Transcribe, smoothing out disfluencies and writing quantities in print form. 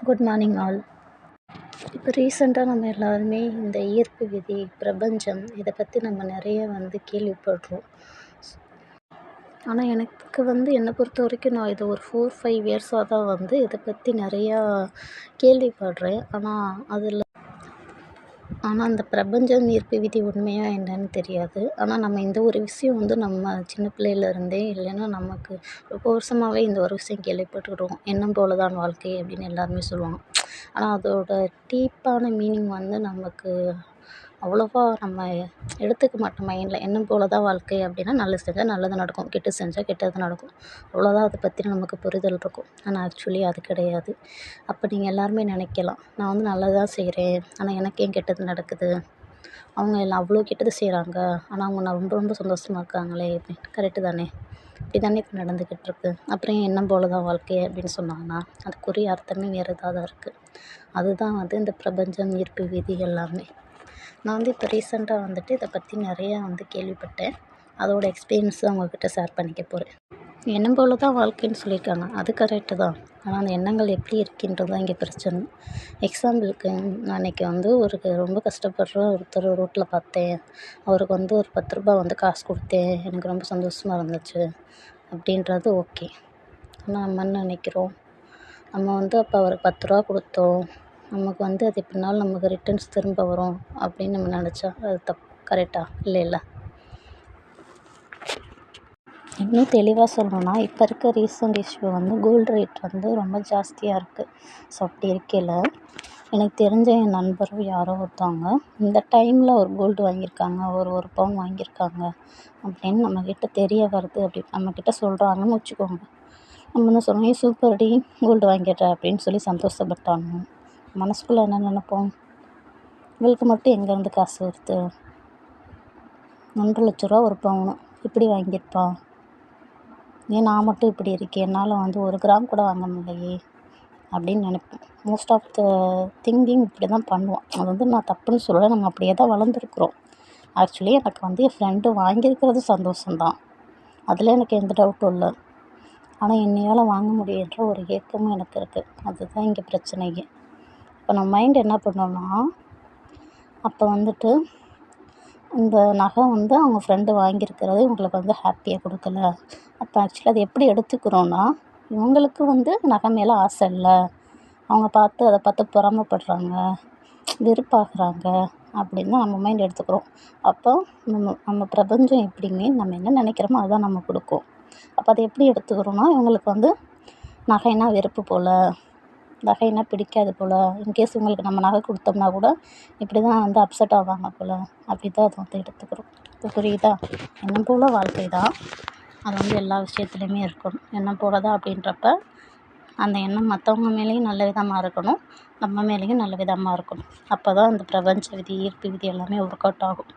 Good morning all. இப்போ ரீசெண்டாக நம்ம எல்லாருமே இந்த ஈர்ப்பு விதி, பிரபஞ்சம் இதை பற்றி நம்ம நிறைய கேள்விப்படுறோம். ஆனால் எனக்கு என்னை பொறுத்த வரைக்கும் நான் இதை ஒரு 4-5 இயர்ஸாக தான் இதை பற்றி நிறையா கேள்விப்படுறேன். ஆனால் அந்த பிரபஞ்சம் ஈர்ப்பு விதி உண்மையா என்னன்னு தெரியாது. ஆனால் நம்ம இந்த ஒரு விஷயம் நம்ம சின்ன பிள்ளையிலேருந்தே இல்லைன்னா நமக்கு ரொம்ப வருஷமாகவே இந்த ஒரு விஷயம் கேள்விப்பட்டுருக்கோம். எண்ணம் போல தான் வாழ்க்கை அப்படின்னு எல்லாருமே சொல்லுவாங்க. ஆனால் அதோட டீப்பான மீனிங் நமக்கு அவ்வளோவா நம்ம எடுத்துக்க மாட்டோம் மைண்டில். எண்ணம் போல தான் வாழ்க்கை அப்படின்னா நல்லது செஞ்சால் நல்லது நடக்கும், கெட்டது செஞ்சால் கெட்டது நடக்கும், அவ்வளோதான். அதை பற்றி நமக்கு புரிதல் இருக்கும். ஆனால் ஆக்சுவலி அது கிடையாது. அப்போ நீங்கள் எல்லாருமே நினைக்கலாம், நான் நல்லது தான் செய்கிறேன், ஆனால் எனக்கு ஏன் கெட்டது நடக்குது, அவங்க எல்லாம் அவ்வளோ கெட்டது செய்கிறாங்க, ஆனால் அவங்க ரொம்ப ரொம்ப சந்தோஷமாக இருக்காங்களே அப்படின்னு. கரெக்டு தானே? இப்படி தானே இப்போ நடந்துக்கிட்டு இருக்கு. அப்புறம் எண்ணம் போல தான் வாழ்க்கை அப்படின்னு சொன்னாங்கன்னா அதுக்குரிய அர்த்தமே வேறு ஏதாவது இருக்குது. அதுதான் இந்த பிரபஞ்சம், ஈர்ப்பு விதி எல்லாமே. நான் இப்போ ரீசெண்டாக இதை பற்றி நிறையா கேள்விப்பட்டேன். அதோட எக்ஸ்பீரியன்ஸ் தான் உங்கள்கிட்ட ஷேர் பண்ணிக்க போகிறேன். எண்ணம் போல தான் வாழ்க்கைன்னு சொல்லியிருக்காங்க, அது கரெக்டு தான். ஆனால் அந்த எண்ணங்கள் எப்படி இருக்கின்றது தான் இங்கே பிரச்சனை. எக்ஸாம்பிளுக்கு நான் அன்றைக்கி ஒரு ரொம்ப கஷ்டப்படுற ஒருத்தர் ரோட்டில் பார்த்தேன். அவருக்கு ஒரு 10 ரூபா காசு கொடுத்தேன், எனக்கு ரொம்ப சந்தோஷமாக இருந்துச்சு அப்படின்றது ஓகே. ஆனால் நம்ம என்ன நினைக்கிறோம், நம்ம அப்போ அவருக்கு 10 ரூபா கொடுத்தோம், நமக்கு அது எப்படினாலும் நமக்கு ரிட்டர்ன்ஸ் திரும்ப வரும் அப்படின்னு நம்ம நினச்சா அது தப்பு. கரெக்டாக இல்லைல்ல? இன்னும் தெளிவாக சொல்லணுன்னா, இப்போ இருக்க ரீசெண்ட் இஷ்யூ கோல்டு ரேட் ரொம்ப ஜாஸ்தியாக இருக்குது. ஸோ அப்படி இருக்கையில் எனக்கு தெரிஞ்ச என் நண்பரும் யாரோ ஒருத்தவங்க இந்த டைமில் ஒரு கோல்டு வாங்கியிருக்காங்க, ஒரு பவுன் வாங்கியிருக்காங்க அப்படின்னு நம்மக்கிட்ட தெரிய வருது. அப்படி நம்மக்கிட்ட சொல்கிறாங்கன்னு வச்சுக்கோங்க. நம்ம என்ன சொல்கிறோம், ஏ சூப்பர் டி, கோல்டு வாங்கிடுற அப்படின்னு சொல்லி சந்தோஷப்பட்டாங்க. மனசுக்குள்ளே என்ன நினைப்போம், இவளுக்கு மட்டும் எங்கேருந்து காசு வருது, 1.5 லட்ச ரூபா ஒரு பவுன் இப்படி வாங்கியிருப்பா, ஏன் நான் மட்டும் இப்படி இருக்கேன், என்னால் 1 கிராம் கூட வாங்க முடியலையே அப்படின்னு நினைப்போம். மோஸ்ட் ஆஃப் த திங்கிங் இப்படி தான் பண்ணுவோம். அது நான் தப்புன்னு சொல்லலை, நம்ம அப்படியே தான் வளர்ந்துருக்குறோம். ஆக்சுவலி எனக்கு என் ஃப்ரெண்டு வாங்கியிருக்கிறது சந்தோஷம்தான், அதில் எனக்கு எந்த டவுட்டும் இல்லை. ஆனால் என்னையால் வாங்க முடியுன்ற ஒரு ஏக்கமும் எனக்கு இருக்குது. அதுதான் இங்கே பிரச்சனையே. இப்போ நம்ம மைண்ட் என்ன பண்ணோம்னா, அப்போ இந்த நகை அவங்க ஃப்ரெண்டு வாங்கியிருக்கிறது இவங்களுக்கு ஹாப்பியாக கொடுக்கல. அப்போ ஆக்சுவலி அது எப்படி எடுத்துக்கிறோன்னா, இவங்களுக்கு நகை மேலே ஆசை இல்லை, அவங்க அதை பார்த்து பொறாமைப்படுறாங்க, வெறுப்பாகிறாங்க அப்படின்னு தான் நம்ம மைண்ட் எடுத்துக்கிறோம். அப்போ நம்ம பிரபஞ்சம் எப்படியுமே நம்ம என்ன நினைக்கிறோமோ அதுதான் நம்ம கொடுக்கும். அப்போ அதை எப்படி எடுத்துக்கிறோன்னா, இவங்களுக்கு நகைனா வெறுப்பு போல், நகைனா பிடிக்காது போல், இன்கேஸ் இவங்களுக்கு நம்ம நகை கொடுத்தோம்னா கூட இப்படி தான் அப்செட் ஆவாங்க போல், அப்படி தான் அதை எடுத்துக்கிறோம். இப்போ புரியுதா? எண்ணம் போல் வாழ்க்கை தான், அது எல்லா விஷயத்துலையுமே இருக்கணும். எண்ணம் போல தான் அப்படின்றப்ப அந்த எண்ணம் மற்றவங்க மேலேயும் நல்ல விதமாக இருக்கணும், நம்ம மேலேயும் நல்ல விதமாக இருக்கணும். அப்போ தான் அந்த பிரபஞ்ச விதி, ஈர்ப்பு விதி எல்லாமே ஒர்க் அவுட் ஆகும்.